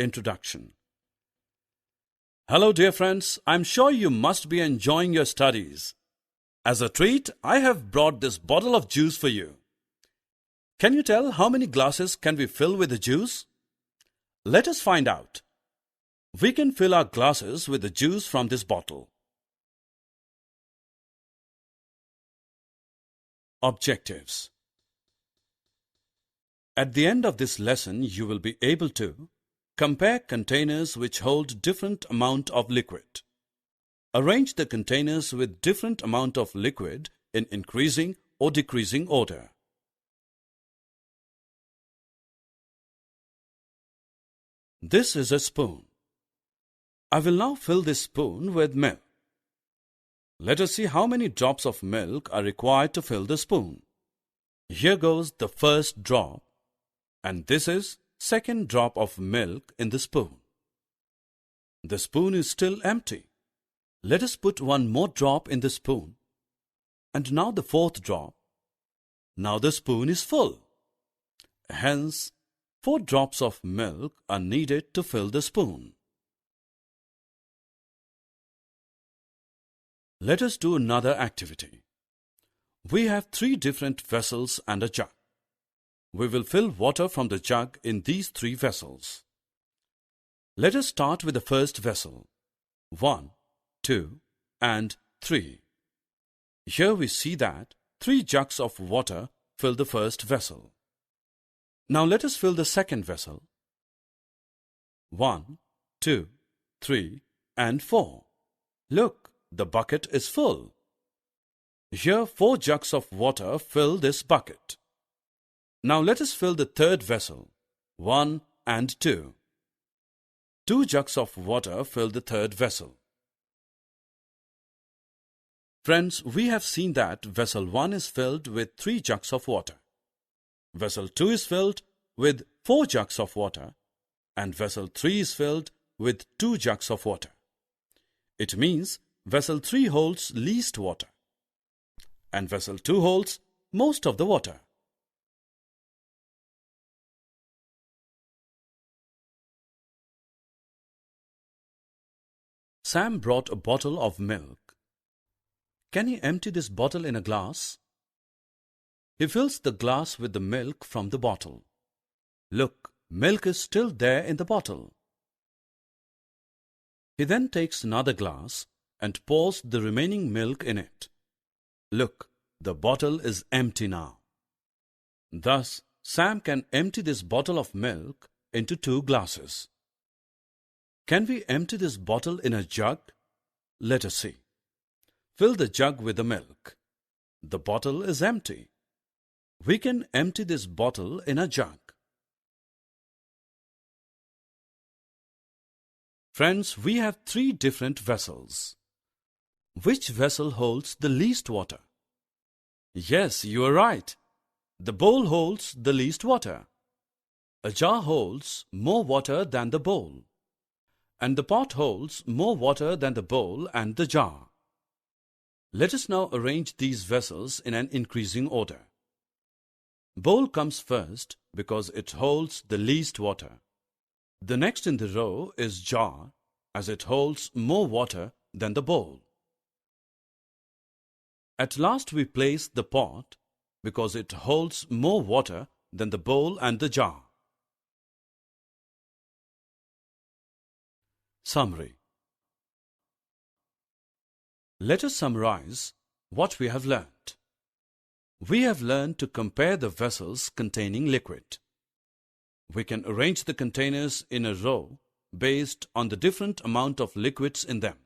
Introduction. Hello dear friends, I'm sure you must be enjoying your studies. As a treat, I have brought this bottle of juice for you. Can you tell how many glasses can we fill with the juice? Let us find out. We can fill our glasses with the juice from this bottle. Objectives. At the end of this lesson, you will be able to compare containers which hold different amount of liquid. Arrange the containers with different amount of liquid in increasing or decreasing order. This is a spoon. I will now fill this spoon with milk. Let us see how many drops of milk are required to fill the spoon. Here goes the first drop, and this is second drop of milk in the spoon. The spoon is still empty. Let us put one more drop in the spoon. And now the fourth drop. Now the spoon is full. Hence, 4 drops of milk are needed to fill the spoon. Let us do another activity. We have 3 different vessels and a jug. We will fill water from the jug in these 3 vessels. Let us start with the first vessel. 1, 2, and 3. Here we see that 3 jugs of water fill the first vessel. Now let us fill the second vessel. 1, 2, 3, and 4. Look, the bucket is full. Here 4 jugs of water fill this bucket. Now let us fill the third vessel. 1 and 2. 2 jugs of water fill the third vessel. Friends, we have seen that vessel 1 is filled with 3 jugs of water. Vessel 2 is filled with 4 jugs of water, and vessel 3 is filled with 2 jugs of water. It means vessel 3 holds least water, and vessel 2 holds most of the water. Sam brought a bottle of milk. Can he empty this bottle in a glass? He fills the glass with the milk from the bottle. Look, milk is still there in the bottle. He then takes another glass and pours the remaining milk in it. Look, the bottle is empty now. Thus, Sam can empty this bottle of milk into 2 glasses. Can we empty this bottle in a jug? Let us see. Fill the jug with the milk. The bottle is empty. We can empty this bottle in a jug. Friends, we have 3 different vessels. Which vessel holds the least water? Yes, you are right. The bowl holds the least water. A jar holds more water than the bowl. And the pot holds more water than the bowl and the jar. Let us now arrange these vessels in an increasing order. Bowl comes first because it holds the least water. The next in the row is jar, as it holds more water than the bowl. At last we place the pot because it holds more water than the bowl and the jar. Summary. Let us summarize what we have learned. We have learned to compare the vessels containing liquid. We can arrange the containers in a row based on the different amount of liquids in them.